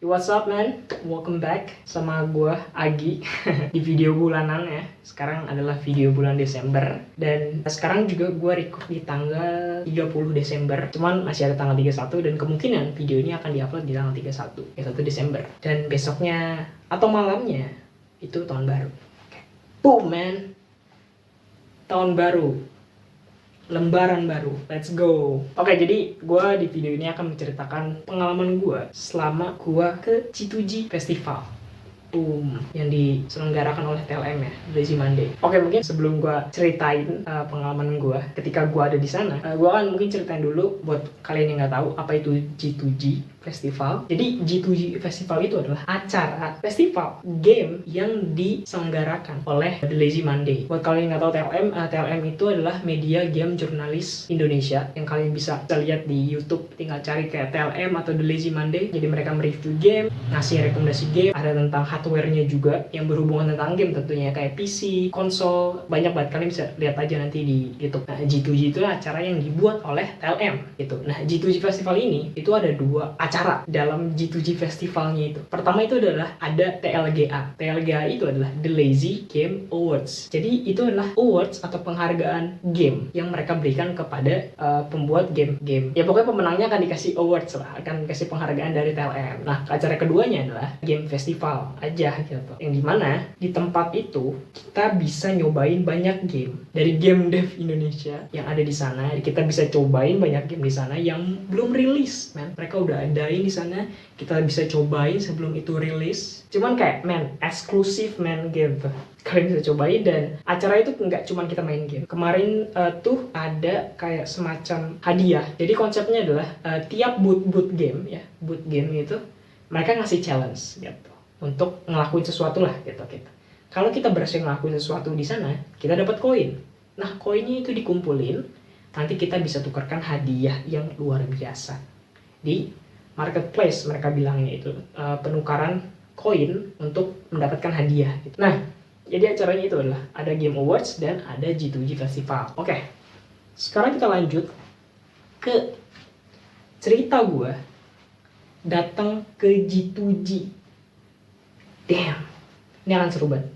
What's up man? Welcome back sama gue Agi di video bulanan ya. Sekarang adalah video bulan Desember. Dan sekarang juga gue record di tanggal 30 Desember. Cuman masih ada tanggal 31 dan kemungkinan video ini akan diupload di tanggal 31 Desember. Dan besoknya atau malamnya itu tahun baru. Boom man! Tahun baru, lembaran baru, let's go. Oke, jadi gue di video ini akan menceritakan pengalaman gue selama gue ke G2G Festival yang diselenggarakan oleh TLM ya, Lazy Monday. Oke, mungkin sebelum gue ceritain pengalaman gue ketika gue ada di sana, gue akan mungkin ceritain dulu buat kalian yang nggak tahu apa itu G2G Festival. Jadi G2G Festival itu adalah acara festival game yang diselenggarakan oleh The Lazy Monday. Buat kalian yang nggak tahu TLM itu adalah media game jurnalis Indonesia yang kalian bisa lihat di YouTube. Tinggal cari kayak TLM atau The Lazy Monday. Jadi mereka mereview game, ngasih rekomendasi game, ada tentang hardware-nya juga yang berhubungan tentang game tentunya kayak PC, konsol, banyak banget. Kalian bisa lihat aja nanti di YouTube. Nah, G2G itu acara yang dibuat oleh TLM gitu. Nah, G2G Festival ini itu ada dua acara dalam G2G Festivalnya itu. Pertama itu adalah ada TLGA. TLGA itu adalah The Lazy Game Awards. Jadi itu adalah awards atau penghargaan game yang mereka berikan kepada pembuat game. Ya pokoknya pemenangnya akan dikasih awards lah, akan dikasih penghargaan dari TLM. Nah, acara keduanya adalah game festival aja gitu. Yang dimana di tempat itu kita bisa nyobain banyak game dari game dev Indonesia yang ada di sana. Kita bisa cobain banyak game di sana yang belum rilis, man. Mereka udah adain di sana, kita bisa cobain sebelum itu rilis. Cuman kayak eksklusif game tuh kalian bisa cobain. Dan acara itu nggak cuman kita main game. Kemarin tuh ada kayak semacam hadiah. Jadi konsepnya adalah tiap booth game ya, booth game itu mereka ngasih challenge gitu untuk ngelakuin sesuatu lah gitu. Kalau kita berhasil ngelakuin sesuatu di sana, kita dapat koin. Nah, koinnya itu dikumpulin, nanti kita bisa tukarkan hadiah yang luar biasa di marketplace. Mereka bilangnya itu penukaran koin untuk mendapatkan hadiah gitu. Nah, jadi acaranya itu adalah ada Game Awards dan ada G2G Festival. Oke, sekarang kita lanjut ke cerita gue datang ke G2G. Damn, ini akan seru banget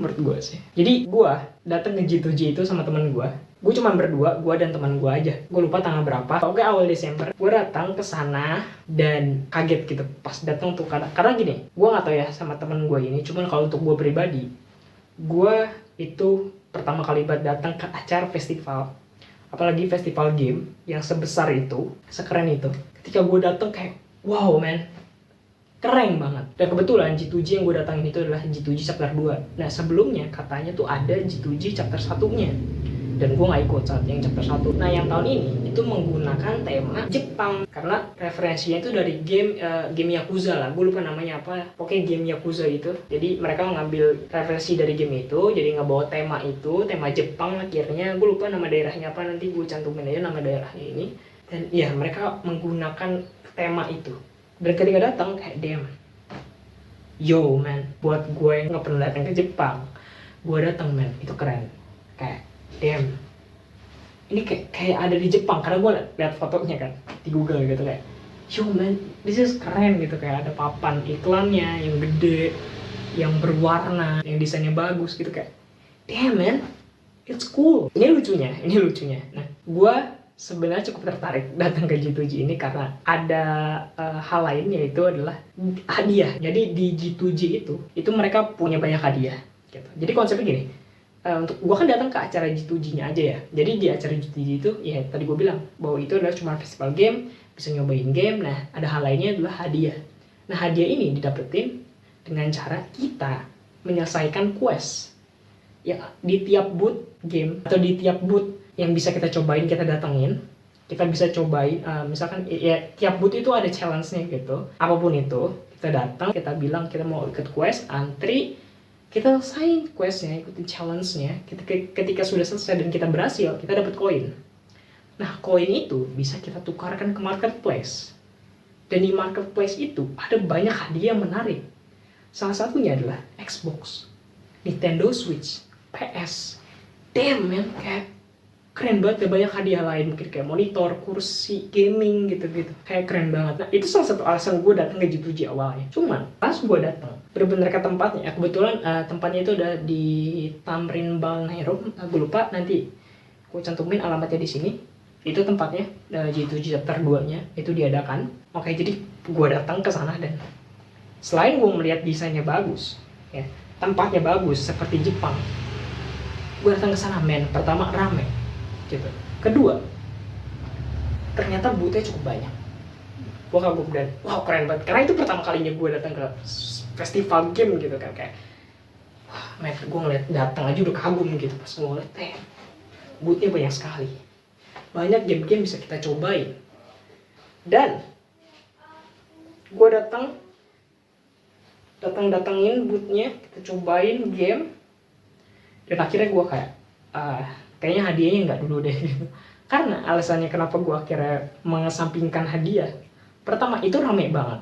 menurut gue sih. Jadi gue datang ke G2G itu sama teman gue. Gue cuma berdua, gue dan teman gue aja. Gue lupa tanggal berapa. Oke, awal Desember. Gue datang ke sana dan kaget gitu pas datang tuh karena gini, gue nggak tahu ya sama teman gue ini. Cuman kalau untuk gue pribadi, gue itu pertama kali datang ke acara festival, apalagi festival game yang sebesar itu, sekeren itu. Ketika gue datang kayak wow man, keren banget. Dan kebetulan G2G yang gue datangin itu adalah G2G chapter 2. Nah, sebelumnya katanya tuh ada G2G chapter 1-nya. Dan gue gak ikut saat yang chapter 1. Nah, yang tahun ini itu menggunakan tema Jepang. Karena referensinya itu dari game Yakuza lah. Gue lupa namanya apa. Pokoknya game Yakuza itu. Jadi mereka ngambil referensi dari game itu. Jadi ngebawa tema itu, tema Jepang akhirnya. Gue lupa nama daerahnya apa. Nanti gue cantumin aja nama daerahnya ini. Dan ya, mereka menggunakan tema itu. Dan ketika datang kayak damn, yo man, buat gue yang nggak pernah datang ke Jepang, gue datang man, itu keren. Kayak damn, ini kayak ada di Jepang karena gue lihat fotonya kan di Google gitu. Kayak yo man, this is keren gitu. Kayak ada papan iklannya yang gede, yang berwarna, yang desainnya bagus gitu. Kayak damn man, it's cool. Ini lucunya. Nah, gue sebenarnya cukup tertarik datang ke G2G ini karena ada hal lain, yaitu adalah hadiah. Jadi di G2G itu mereka punya banyak hadiah gitu. Jadi konsepnya gini, untuk gue kan datang ke acara G2G-nya aja ya. Jadi di acara G2G itu ya tadi gue bilang bahwa itu adalah cuma festival game, bisa nyobain game. Nah, ada hal lainnya adalah hadiah. Nah, hadiah ini didapetin dengan cara kita menyelesaikan quest ya di tiap booth game atau di tiap booth yang bisa kita cobain, kita datengin. Kita bisa cobain, misalkan ya tiap booth itu ada challenge-nya gitu. Apapun itu, kita datang, kita bilang kita mau ikut quest, antri, kita selesai quest-nya, ikutin challenge-nya. Ketika sudah selesai dan kita berhasil, kita dapat koin. Nah, koin itu bisa kita tukarkan ke marketplace. Dan di marketplace itu ada banyak hadiah yang menarik. Salah satunya adalah Xbox, Nintendo Switch, PS. Damn man, kayak keren banget ya, banyak hadiah lain, mungkin kayak monitor, kursi, gaming gitu-gitu, kayak keren banget. Nah itu salah satu alasan gue datang ke G2G awalnya. Cuman pas gue datang bener-bener ke tempatnya, kebetulan tempatnya itu udah di Tamrin Balnerum, gue lupa, nanti gue cantumin alamatnya di sini. Itu tempatnya G2G chapter 2 nya itu diadakan. Oke, jadi gue datang ke sana dan selain gue melihat desainnya bagus ya, tempatnya bagus seperti Jepang, gue datang ke sana, men, pertama rame gitu, kedua ternyata booth-nya cukup banyak. Gue kagum dan wow, keren banget, karena itu pertama kalinya gue datang ke festival game gitu kan, kayak wah men, gue ngeliat datang aja udah kagum gitu pas gue ngeliat booth-nya banyak sekali, banyak game-game bisa kita cobain. Dan gue datangin booth-nya, kita cobain game, dan akhirnya gue kayak kayaknya hadiahnya nggak dulu deh gitu. Karena alasannya kenapa gue akhirnya mengesampingkan hadiah, pertama itu rame banget,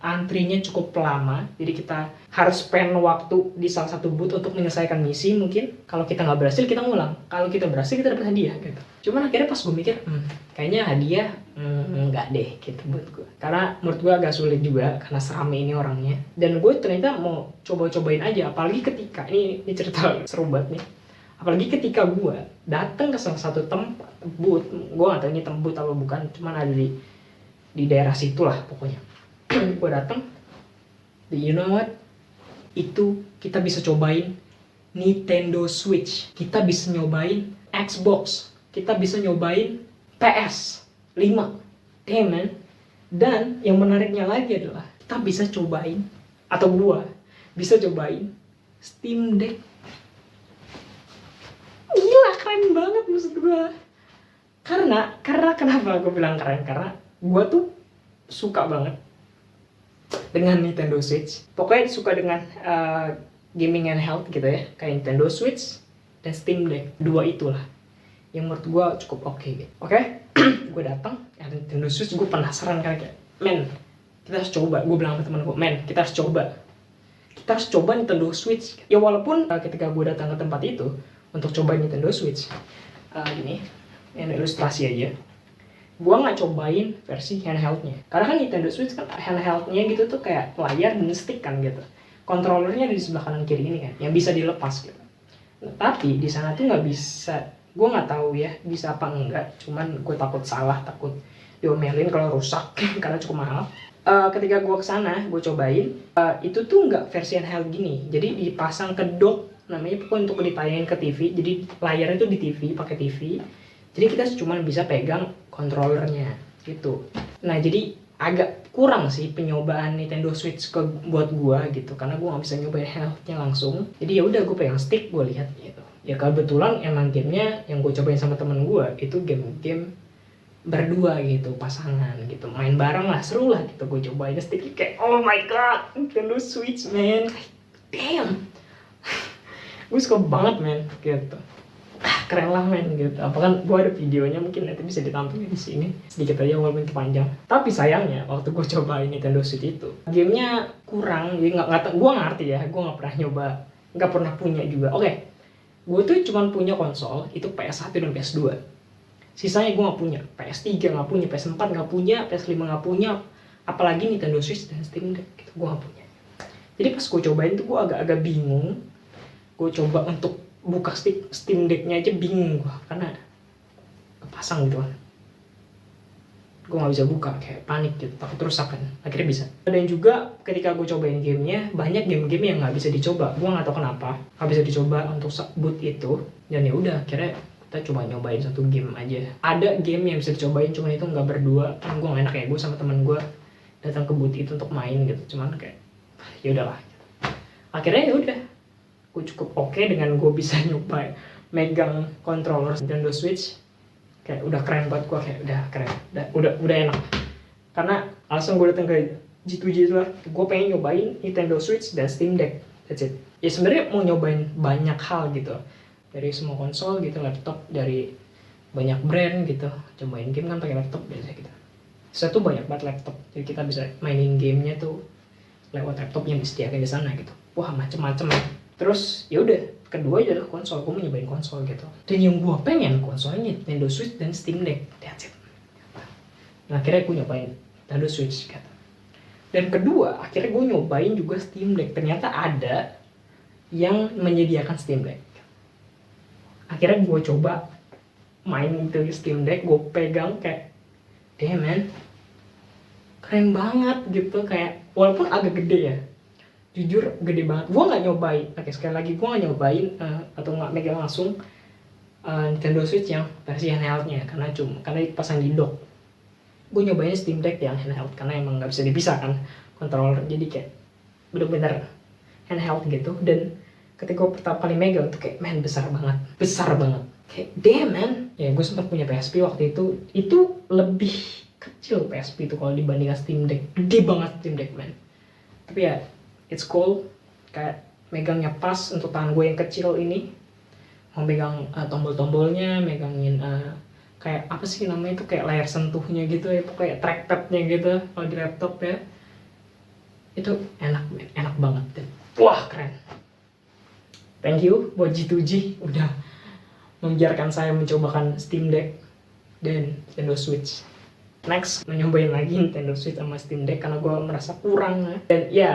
antrinya cukup lama, jadi kita harus spend waktu di salah satu booth untuk menyelesaikan misi. Mungkin kalau kita nggak berhasil kita ngulang, kalau kita berhasil kita dapat hadiah gitu. Cuman akhirnya pas gue mikir kayaknya hadiah nggak deh gitu buat gue, karena menurut gue agak sulit juga karena serame ini orangnya. Dan gue ternyata mau cobain aja, apalagi ketika ini cerita seru banget nih, apalagi ketika gue datang ke salah satu tempat booth, gue nggak tahu ini tempat atau bukan, cuman ada di daerah situlah pokoknya. Gue datang, you know what, itu kita bisa cobain Nintendo Switch, kita bisa nyobain Xbox, kita bisa nyobain PS5, damn man. Dan yang menariknya lagi adalah kita bisa cobain, atau gua bisa cobain Steam Deck. Gila, keren banget maksud gua. Karena kenapa gue bilang keren? Karena gue tuh suka banget dengan Nintendo Switch. Pokoknya suka dengan gaming handheld gitu ya, kayak Nintendo Switch dan Steam Deck. Dua itulah yang menurut gue cukup oke gitu. Oke, gue datang ya Nintendo Switch, gue penasaran kan, kayak men, kita harus coba. Gue bilang sama temen gue, men, kita harus coba Nintendo Switch. Ya walaupun ketika gue datang ke tempat itu untuk coba Nintendo Switch, gini, ini ilustrasi aja, gue nggak cobain versi handheldnya, karena kan Nintendo Switch kan handheldnya gitu tuh kayak layar dan stick kan gitu, kontrolernya ada di sebelah kanan kiri ini kan, yang bisa dilepas gitu. Nah, tapi di sana tuh nggak bisa, gue nggak tahu ya bisa apa enggak, cuman gue takut salah, takut diomelin kalau rusak karena cukup mahal. Ketika gue kesana, gue cobain, itu tuh nggak versi handheld gini, jadi dipasang ke dock namanya, pokoknya untuk ditayangin ke TV, jadi layarnya tuh di TV, pakai TV. Jadi kita cuma bisa pegang kontrolernya gitu. Nah jadi agak kurang sih penyobaan Nintendo Switch buat gua gitu, karena gua nggak bisa nyobain handheldnya langsung. Jadi ya udah, gua pegang stick, gua lihat gitu. Ya kebetulan emang gamenya yang gua cobain sama temen gua itu game berdua gitu, pasangan gitu, main bareng lah, seru lah gitu. Gua cobain stick kayak oh my god, Nintendo Switch man, damn. Gue suka banget man gitu. Keren lah men gitu. Apakah gue ada videonya, mungkin nanti bisa ditampilkan di sini sedikit aja walaupun itu panjang. Tapi sayangnya waktu gue cobain Nintendo Switch itu, gamenya kurang. Jadi gue ngerti ya, gue nggak pernah nyoba, nggak pernah punya juga. Oke, gue tuh cuma punya konsol itu PS1 dan PS2. Sisanya gue nggak punya, PS3 nggak punya, PS4 nggak punya, PS5 nggak punya, apalagi Nintendo Switch dan Steam Deck gitu, gue nggak punya. Jadi pas gue cobain tuh gue agak-agak bingung. Gue coba untuk buka Steam Deck-nya aja bingung gua, karena kepasang gitu kan. Gue gak bisa buka, kayak panik gitu, takut rusak kan. Akhirnya bisa. Dan juga ketika gue cobain gamenya, banyak game-game yang gak bisa dicoba. Gue gak tahu kenapa gak bisa dicoba untuk boot itu. Dan ya udah, akhirnya kita coba nyobain satu game aja. Ada game yang bisa dicobain, cuman itu gak berdua. Kan gue gak enak kayak gue sama temen gue datang ke boot itu untuk main gitu. Cuman kayak ya udahlah. Akhirnya ya udah, gue cukup oke dengan gue bisa nyoba megang controller Nintendo Switch. Kayak udah keren banget, gue kayak udah keren, udah enak. Karena alasan gue datang ke G2G itu lah, gue pengen nyobain Nintendo Switch dan Steam Deck, that's it. Ya sebenarnya mau nyobain banyak hal gitu, dari semua konsol gitu, laptop dari banyak brand gitu. Cobain game kan pakai laptop biasa gitu. Saya tuh banyak banget laptop, jadi kita bisa mainin gamenya tuh lewat laptop yang disediakan di sana gitu. Wah macem-macem. Terus ya udah, kedua adalah konsol. Gue mau nyobain konsol gitu. Dan yang gue pengen konsolnya Nintendo Switch dan Steam Deck. That's it. Nah akhirnya gue nyobain Nintendo Switch gitu. Dan kedua, akhirnya gue nyobain juga Steam Deck. Ternyata ada yang menyediakan Steam Deck. Akhirnya gue coba main itu Steam Deck, gue pegang kayak, damn man, keren banget gitu. Kayak walaupun agak gede ya, jujur gede banget. Gue nggak nyobain, oke sekali lagi gue nggak nyobain atau nggak megang langsung Nintendo Switch yang versi handheldnya karena dipasang di dock. Gue nyobain Steam Deck yang handheld karena emang nggak bisa dipisahkan controller, jadi kayak bener-bener handheld gitu. Dan ketika gue pertama kali megang tuh kayak man besar banget kayak damn man. Ya gue sempat punya PSP waktu itu lebih kecil PSP itu kalau dibandingkan Steam Deck, gede banget Steam Deck man. Tapi ya it's cool, kayak megangnya pas untuk tangan gue yang kecil ini. Mau megang tombol-tombolnya, megangin kayak apa sih namanya itu, kayak layar sentuhnya gitu ya, kayak trackpadnya gitu kalau di laptop ya. Itu enak banget dan wah keren. Thank you buat G2G udah membiarkan saya mencobakan Steam Deck dan Nintendo Switch. Next, nyobain lagi Nintendo Switch sama Steam Deck karena gue merasa kurang ya. Dan ya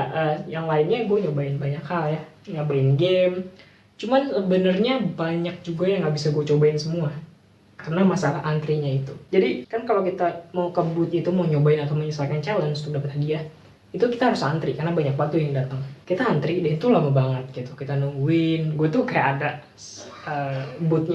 yang lainnya gue nyobain banyak hal ya, nyobain game. Cuman sebenarnya banyak juga yang nggak bisa gue cobain semua karena masalah antrinya itu. Jadi kan kalau kita mau ke booth itu, mau nyobain atau menyelesaikan challenge untuk dapat hadiah, itu kita harus antri karena banyak banget yang datang. Kita antri dan itu lama banget gitu, kita nungguin. Gue tuh kayak ada booth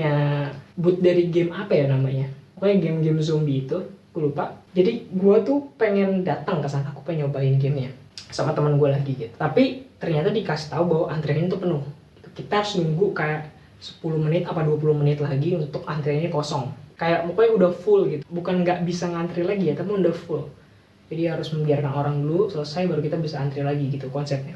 dari game apa ya namanya, pokoknya game zombie itu, gue lupa. Jadi gue tuh pengen datang ke sana, aku pengen nyobain gamenya sama teman gue lagi gitu. Tapi ternyata dikasih tahu bahwa antrian itu penuh. Kita harus nunggu kayak 10 menit apa 20 menit lagi untuk antriannya kosong. Kayak pokoknya udah full gitu. Bukan nggak bisa ngantri lagi ya, tapi udah full. Jadi harus membiarkan orang dulu selesai baru kita bisa antri lagi gitu konsepnya.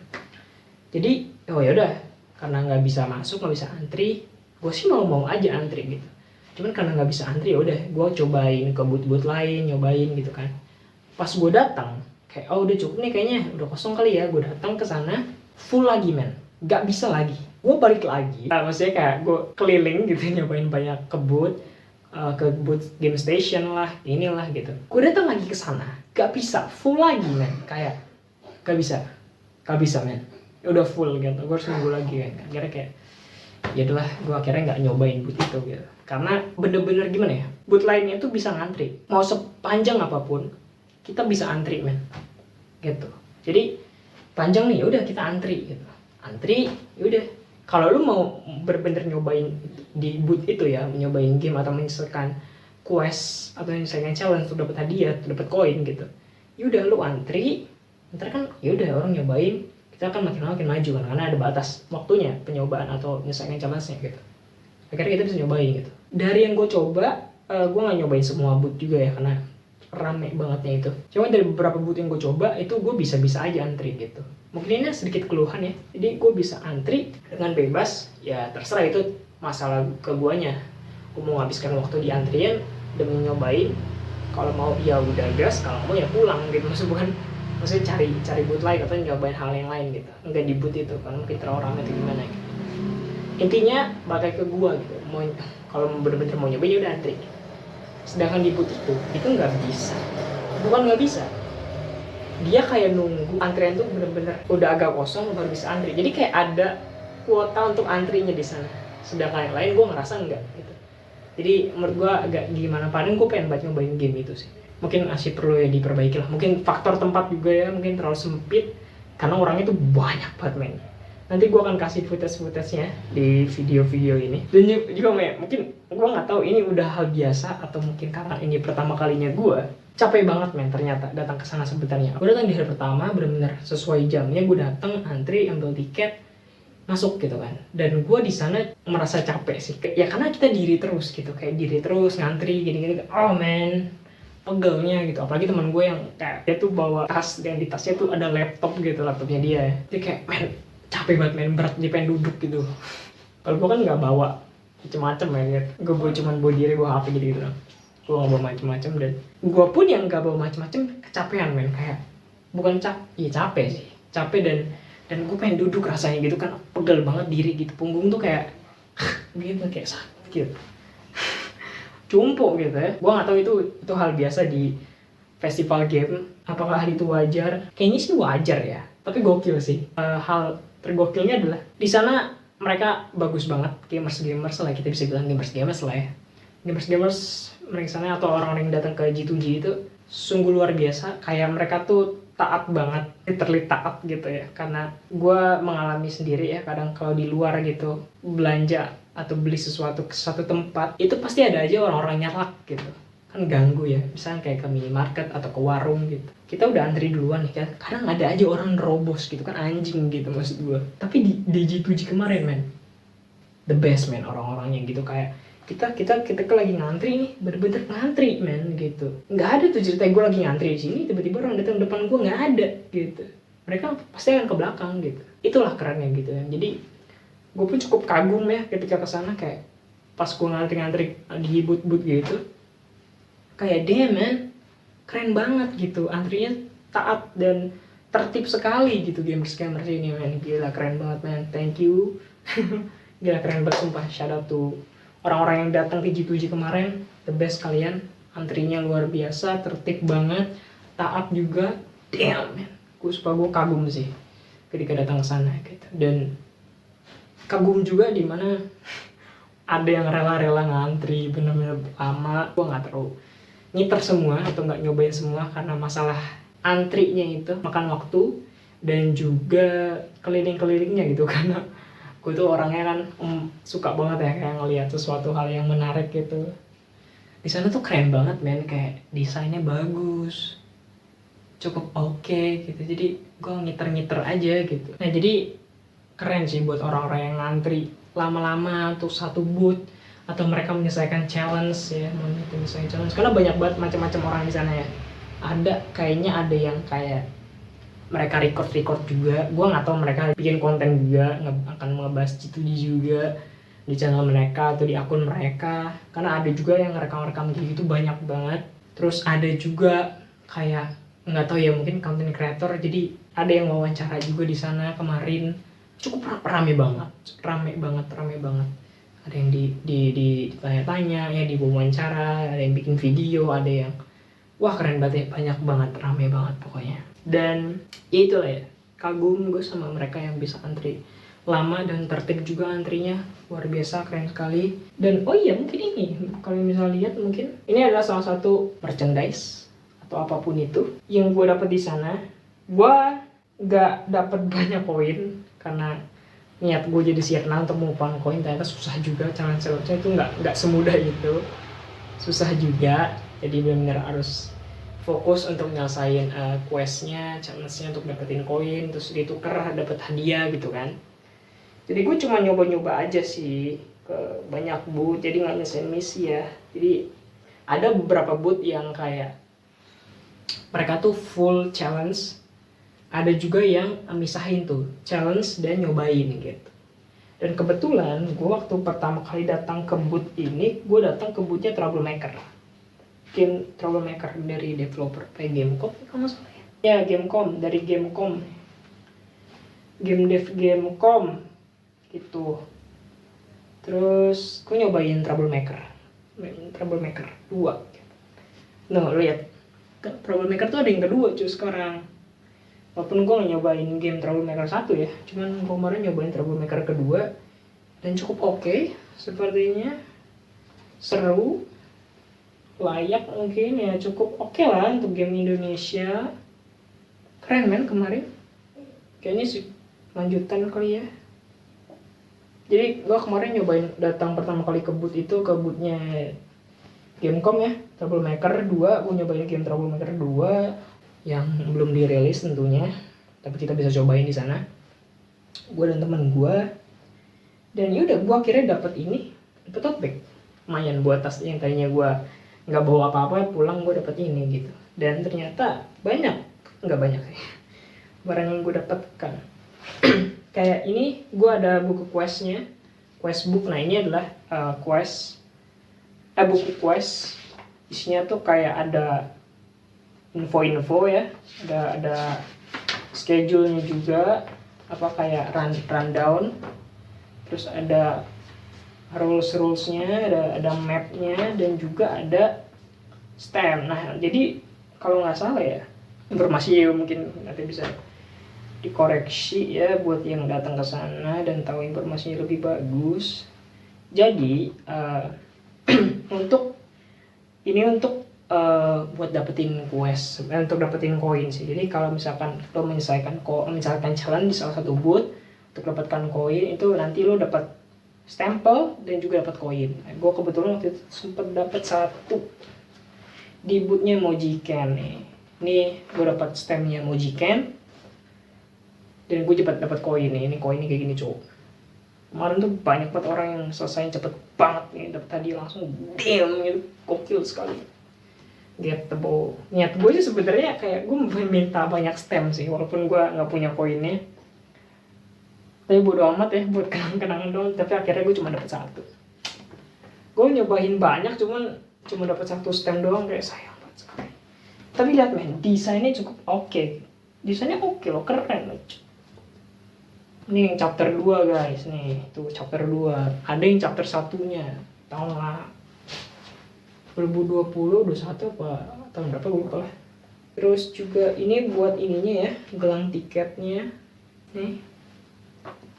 Jadi oh ya udah, karena nggak bisa masuk, nggak bisa antri, gue sih mau aja antri gitu. Cuman karena nggak bisa antri ya udah, gue cobain ke booth lain, nyobain gitu kan. Pas gue datang kayak oh udah cukup nih kayaknya, udah kosong kali ya. Gue datang ke sana full lagi men, nggak bisa lagi. Gue balik lagi, maksudnya kayak gue keliling gitu, nyobain banyak ke booth game station lah, inilah gitu. Gue datang lagi ke sana, gak bisa, full lagi men, kayak gak bisa men, udah full gitu. Gue harus nunggu lagi kan, akhirnya kayak ya udahlah, gue akhirnya nggak nyobain booth itu gitu. Karena bener-bener gimana ya, booth lainnya tuh bisa ngantri, mau sepanjang apapun kita bisa antri men, gitu. Jadi panjang nih, udah kita antri gitu, antri, yaudah. Kalau lu mau bener-bener nyobain di booth itu ya, nyobain game atau menyelesaikan quest atau menyelesaikan challenge untuk dapat hadiah, untuk dapat koin gitu, yaudah lu antri. Ntar kan yaudah orang nyobain, kita akan makin maju kan, karena ada batas waktunya penyobaan atau menyelesaikan challenge-nya gitu. Akhirnya kita bisa nyobain gitu. Dari yang gue coba, gue nggak nyobain semua booth juga ya karena rame bangetnya itu. Cuma dari beberapa booth yang gue coba itu gue bisa antri gitu. Mungkin ini sedikit keluhan ya, jadi gue bisa antri dengan bebas, ya terserah itu masalah ke guanya. Gue mau habiskan waktu di antrian demi nyobain, kalau mau ya udah gas, kalau mau ya pulang gitu. Maksudnya cari booth lain atau nyobain hal yang lain gitu, enggak di booth itu kan mungkin terlalu ramai atau gimana gitu. Intinya bakal ke gua gitu, mau kalau bener-bener mau nyobain ya udah antri. Sedangkan di booth itu nggak bisa, bukan nggak bisa, dia kayak nunggu antrian tuh bener-bener udah agak kosong baru bisa antri. Jadi kayak ada kuota untuk antrinya di sana. Sedangkan yang lain gue ngerasa enggak gitu. Jadi menurut gue agak gimana, paling gue pengen banget nyobain game itu sih. Mungkin masih perlu ya diperbaiki lah. Mungkin faktor tempat juga ya, mungkin terlalu sempit karena orangnya tuh banyak banget men. Nanti gue akan kasih footage-nya di video-video ini. Dan juga mungkin gue nggak tahu ini udah hal biasa atau mungkin karena ini pertama kalinya gue. Capek banget men ternyata datang ke sana sebenarnya. Gue datang di hari pertama benar-benar sesuai jamnya, gue datang antri, ambil tiket, masuk gitu kan. Dan gue di sana merasa capek sih. Ya karena kita diri terus gitu, kayak diri terus ngantri gini-gini. Oh man, pegelnya gitu. Apalagi teman gue yang kayak dia tuh bawa tas dan di tasnya tuh ada laptopnya dia. Jadi kayak men capek banget men, berat, dia pengen duduk gitu. Kalau gue kan nggak bawa macem-macem ya, gue cuma bawa diri, bawa HP gitu doang. Gue gak bawa macem-macem, dan gue pun yang gak bawa macem-macem kecapean men. Kayak bukan capek sih, capek dan dan gue pengen duduk rasanya gitu kan, pegel banget diri gitu, punggung tuh kayak gitu, kayak sakit cumpuk gitu ya. Gue nggak tahu itu hal biasa di festival game, apakah hal itu wajar? Kayaknya sih wajar ya, tapi gokil sih. Hal tergokilnya adalah di sana mereka bagus banget, gamers lah, kita bisa bilang gamers lah ya. Gamers mereka sana atau orang-orang yang datang ke G2G itu sungguh luar biasa. Kayak mereka tuh taat banget, literally taat gitu ya. Karena gue mengalami sendiri ya, kadang kalau di luar gitu belanja atau beli sesuatu ke satu tempat, itu pasti ada aja orang-orang nyalak gitu kan, ganggu ya. Misalnya kayak ke minimarket atau ke warung gitu, kita udah antri duluan nih kan, kadang ada aja orang nerobos gitu kan, anjing gitu maksud gue. Tapi di G2G kemarin men, the best men, orang-orangnya gitu. Kayak kita lagi ngantri nih, bener-bener ngantri men gitu. Nggak ada tuh cerita gue lagi ngantri di sini tiba-tiba orang datang depan gue, nggak ada gitu. Mereka pasti akan ke belakang gitu. Itulah kerennya gitu ya. Jadi gue pun cukup kagum ya ketika kesana, kayak pas gue ngantri di booth gitu, kayak damn man, keren banget gitu, antrinya taat dan tertib sekali gitu. Gamers ini man, gila keren banget man, thank you. Gila keren banget sumpah, shout out to orang-orang yang datang ke G2G kemarin, the best kalian. Antrinya luar biasa, tertib banget, taat juga, damn man. Gue kagum sih ketika datang ke sana gitu. Dan kagum juga di mana ada yang rela-rela ngantri bener-bener lama. Gue nggak terlalu ngiter semua atau nggak nyobain semua karena masalah antrinya itu makan waktu dan juga keliling-kelilingnya gitu. Karena gue tuh orangnya kan suka banget ya kayak ngeliat sesuatu hal yang menarik gitu. Di sana tuh keren banget men, kayak desainnya bagus, cukup oke gitu. Jadi gue ngiter-ngiter aja gitu. Nah jadi keren sih buat orang-orang yang ngantri lama-lama untuk satu booth, atau mereka menyelesaikan challenge ya, menyelesaikan challenge, karena banyak banget macam-macam orang di sana ya. Kayaknya ada yang kayak mereka record juga, gue nggak tahu mereka bikin konten juga, akan ngebahas itu juga di channel mereka atau di akun mereka, karena ada juga yang rekam gitu banyak banget. Terus ada juga kayak nggak tahu ya, mungkin content creator, jadi ada yang wawancara juga di sana kemarin, cukup rame banget. Ada yang ditanya-tanya ya, di wawancara, ada yang bikin video, ada yang wah keren banget ya, banyak banget, rame banget pokoknya. Dan ya itulah ya, kagum gue sama mereka yang bisa antri lama dan tertib juga antrinya, luar biasa, keren sekali. Dan oh iya, mungkin ini kalau misalnya lihat, mungkin ini adalah salah satu merchandise atau apapun itu yang gue dapet di sana. Gue nggak dapet banyak koin karena niat gue jadi sirna untuk mengumpulkan koin, ternyata susah juga. Challenge itu nggak semudah itu, susah juga. Jadi benar-benar harus fokus untuk nyelesain questnya, challenge-nya untuk dapetin koin, terus ditukar dapat hadiah gitu kan. Jadi gue cuma nyoba-nyoba aja sih ke banyak booth, jadi nggak nyelesain misi ya. Jadi ada beberapa booth yang kayak mereka tuh full challenge, ada juga yang misahin tuh challenge dan nyobain gitu. Dan kebetulan gue waktu pertama kali datang ke booth ini, gue datang ke boothnya Troublemaker, game Troublemaker dari developer kayak Gamecom kalau nggak salah ya, Gamecom, dari Gamecom, game dev Gamecom gitu. Terus gue nyobain Troublemaker 2. Nah lihat, Troublemaker tuh ada yang kedua cuy sekarang. Walaupun gue nyobain game Troublemaker 1 ya, cuman gue kemarin nyobain Troublemaker kedua dan cukup oke, sepertinya seru, layak mungkin ya, cukup oke lah untuk game Indonesia. Keren men kemarin, kayaknya sih lanjutan kali ya. Jadi gue kemarin nyobain, datang pertama kali ke booth itu, ke boothnya Gamecom ya, Troublemaker 2. Gue nyobain game Troublemaker 2 yang belum dirilis tentunya, tapi kita bisa cobain di sana, gue dan temen gue. Dan yaudah, gue akhirnya dapet tote bag lumayan buat tas yang tadinya gue nggak bawa apa-apa, pulang gue dapet ini gitu. Dan ternyata nggak banyak sih barang yang gue dapatkan. Kayak ini, gue ada buku questnya, quest book. Nah ini adalah buku quest, isinya tuh kayak ada info ya, ada schedule-nya juga, apa kayak rundown, terus ada rulesnya, ada mapnya, dan juga ada stem. Nah jadi kalau nggak salah ya, informasi mungkin nanti bisa dikoreksi ya buat yang datang ke sana dan tahu informasinya lebih bagus. Jadi untuk buat dapetin quest, untuk dapetin koin sih. Jadi kalau misalkan lo misalkan challenge di salah satu booth untuk dapatkan koin, itu nanti lo dapat stempel dan juga dapat koin. Gue kebetulan waktu itu sempet dapat satu di boothnya Mojiken nih. Ini gue dapat stemnya Mojiken dan gue cepat dapat koin nih. Ini koinnya kayak gini cowok. Kemarin tuh banyak banget orang yang selesai cepet banget nih, dapat tadi langsung damn gitu, gokil sekali. Gettable. Niat gue sih sebenarnya kayak gue minta banyak stem sih, walaupun gue nggak punya koinnya. Tapi bodo amat ya, buat kenang-kenangan doang. Tapi akhirnya gue cuma dapat satu. Gue nyobain banyak, cuma dapat satu stem doang, kayak sayang banget sekali. Tapi lihat men, desainnya cukup oke. Desainnya oke loh, keren loh. Ini yang chapter 2 guys, nih tuh chapter 2. Ada yang chapter 1-nya, tau nggak? 2020, 21 apa tahun berapa gue lupa lah. Terus juga ini buat ininya ya, gelang tiketnya. Nih,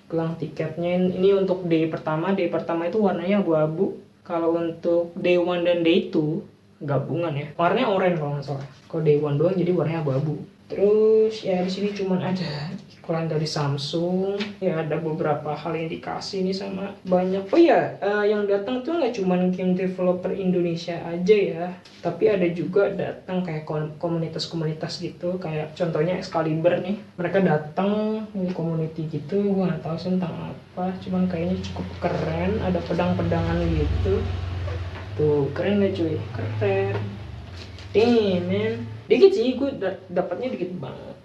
gelang tiketnya ini untuk day pertama. Day pertama itu warnanya abu-abu. Kalau untuk day 1 dan day 2 gabungan ya, warnanya oranye kalau nggak salah. Kalau day 1 doang jadi warnanya abu-abu. Terus ya di sini cuman ada iklan dari Samsung, ya ada beberapa hal yang dikasih nih sama banyak. Oh iya, yang datang tuh nggak cuman game developer Indonesia aja ya, tapi ada juga datang kayak komunitas-komunitas gitu, kayak contohnya Excalibur nih, mereka datang di community gitu. Gue nggak tahu sih tentang apa, cuman kayaknya cukup keren, ada pedang-pedangan gitu. Tuh keren gak cuy? Keren. Damn man, dikit sih, gue dapatnya dikit banget.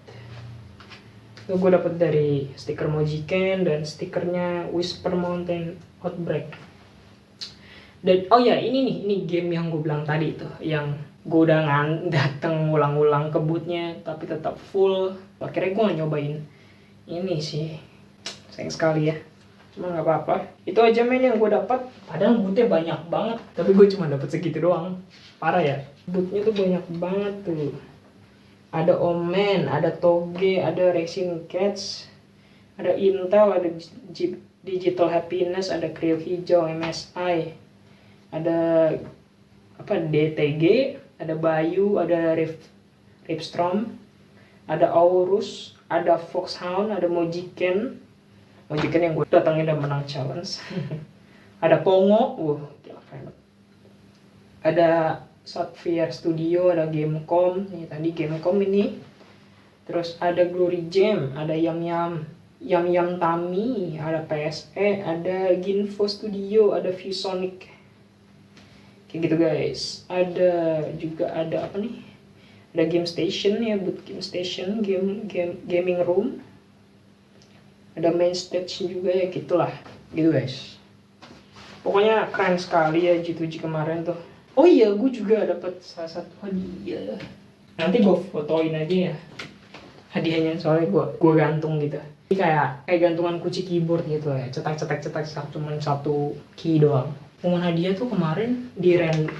Tuh gue dapet dari stiker Mojiken dan stikernya Whisper Mountain Outbreak. Dan oh ya, ini game yang gue bilang tadi tuh, yang gue udah dateng ulang-ulang ke boothnya tapi tetap full. Akhirnya gue gak nyobain ini sih, sayang sekali ya. Cuma nggak apa-apa. Itu aja men yang gue dapat. Padahal boothnya banyak banget, tapi gue cuma dapet segitu doang. Parah ya, boothnya tuh banyak banget tuh. Ada Omen, ada Toge, ada Racing Cats, ada Intel, ada Digital Happiness, ada Creo Hijau, MSI, ada apa DTG, ada Bayu, ada Ripstrom, ada Aurus, ada Foxhound, ada Mojiken yang gue datangin dan menang challenge. Ada Pongo, keren. Ada Sapphire Studio, ada Gamecom, nih tadi Gamecom ini. Terus ada Glory Jam, ada Yam Tami, ada PSE, ada Ginfo Studio, ada ViewSonic. Kayak gitu guys. Ada apa nih? Ada Game Station ya, booth Game Station, gaming room. Ada main stage juga ya, gitulah. Gitu guys. Pokoknya keren sekali ya G2G kemarin tuh. Oh iya, gue juga dapat salah satu hadiah. Nanti gue fotoin aja ya hadiahnya, soalnya gue gantung gitu. Ini kayak gantungan kunci keyboard gitu ya, cetak cuman satu key doang. Pengumuman hadiah tuh kemarin di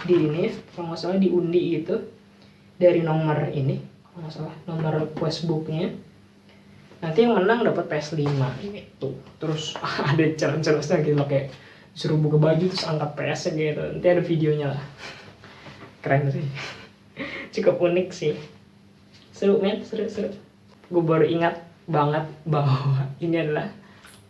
ini kalau nggak salah diundi gitu, dari nomor ini kalau nggak salah, nomor questbooknya. Nanti yang menang dapat PS5 gitu. Terus ada challenge-nya gitu loh, kayak suruh buka baju terus angkat PS gitu. Nanti ada videonya lah. Keren sih. Cukup unik sih. Seru men, seru. Gue baru ingat banget bahwa ini adalah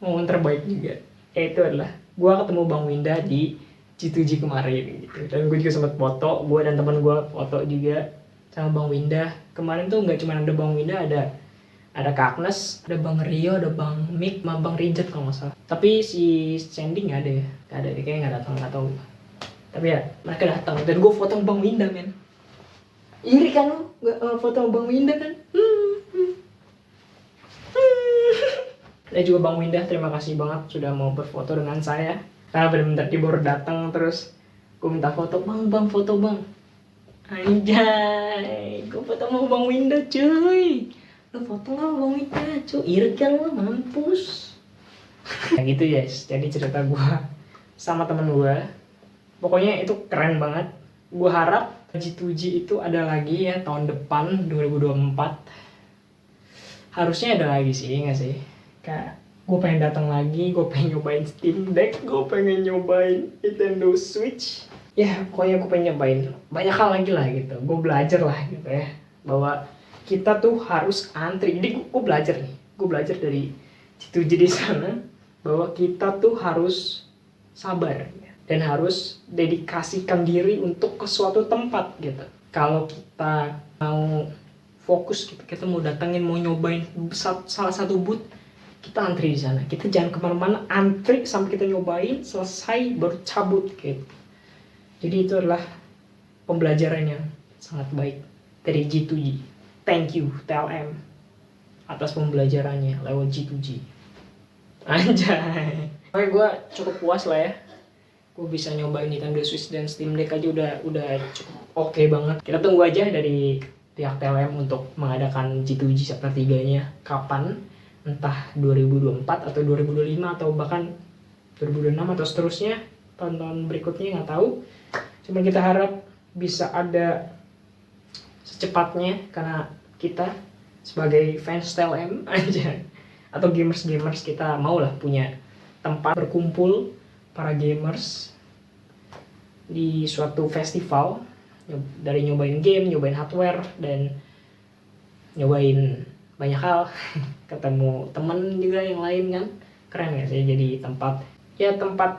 momen terbaik juga. Itu adalah gue ketemu Bang Winda di G2G kemarin gitu. Dan gue juga sempat foto, gue dan teman gue foto juga sama Bang Winda. Kemarin tuh nggak cuma ada Bang Winda, ada Kak Agnes, ada Bang Rio, ada Bang Mik, sama Bang Rijet kalau nggak salah. Tapi si Sandy nggak ada ya, dia kayaknya nggak datang, nggak tahu. Tapi ya mereka datang dan gue foto sama Bang Winda men. Iri kan lo, nggak foto sama Bang Winda kan? Dan juga Bang Winda, terima kasih banget sudah mau berfoto dengan saya. Karena benar-benar dia baru datang, terus gue minta foto, bang foto bang. Anjay, gue foto sama Bang Winda cuy. Lu foto nggak longitnya cu, irit kan lu, mampus. Nah gitu ya, jadi cerita gue sama temen gue. Pokoknya itu keren banget. Gue harap G2G itu ada lagi ya tahun depan 2024. Harusnya ada lagi sih, nggak sih? Kayak gue pengen datang lagi, gue pengen nyobain Steam Deck, gue pengen nyobain Nintendo Switch. Ya pokoknya gue pengen nyobain banyak hal lagi lah gitu. Gue belajar lah gitu ya, bahwa kita tuh harus antri. Jadi gue belajar nih, gue belajar dari G2G di sana, bahwa kita tuh harus sabar dan harus dedikasikan diri untuk ke suatu tempat gitu. Kalau kita mau fokus gitu, kita mau datengin, mau nyobain salah satu booth, kita antri di sana. Kita jangan kemana-mana, antri sampai kita nyobain selesai baru cabut gitu. Jadi itu adalah pembelajaran yang sangat baik dari G2G. Thank you TLM atas pembelajarannya lewat G2G. Anjay. Oke, gue cukup puas lah ya. Gue bisa nyobain Nintendo Switch dan Steam Deck aja udah cukup oke banget. Kita tunggu aja dari pihak TLM untuk mengadakan G2G sepertiganya kapan, entah 2024 atau 2025 atau bahkan 2026 atau seterusnya, tahun-tahun berikutnya nggak tahu. Cuma kita harap bisa ada secepatnya, karena kita sebagai fans TLM aja atau gamers kita mau lah punya tempat berkumpul para gamers di suatu festival, dari nyobain game, nyobain hardware, dan nyobain banyak hal. Ketemu temen juga yang lain kan, keren ya sih, jadi tempat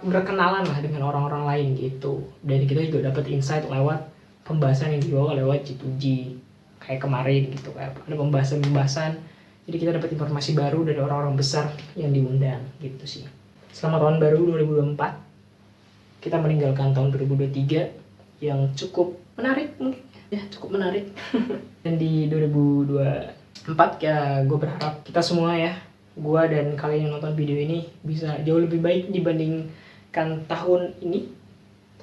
berkenalan lah dengan orang-orang lain gitu. Dan kita juga dapat insight lewat pembahasan yang dibawa lewat G2G kayak kemarin gitu, kayak ada pembahasan, jadi kita dapat informasi baru dari orang-orang besar yang diundang gitu sih. Selamat tahun baru 2024. Kita meninggalkan tahun 2023 yang cukup menarik, mungkin ya, cukup menarik. Dan di 2024 ya, gue berharap kita semua ya, gue dan kalian yang nonton video ini bisa jauh lebih baik dibandingkan tahun ini,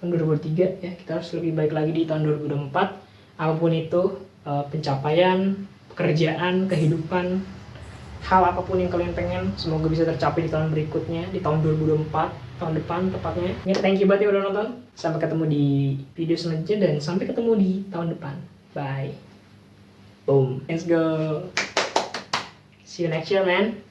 tahun 2023 ya. Kita harus lebih baik lagi di tahun 2024. Apapun itu, pencapaian, pekerjaan, kehidupan, hal apapun yang kalian pengen, semoga bisa tercapai di tahun berikutnya, di tahun 2024, tahun depan tepatnya. Ya, thank you banget ya udah nonton. Sampai ketemu di video selanjutnya dan sampai ketemu di tahun depan. Bye. Boom. Let's go. See you next year, man.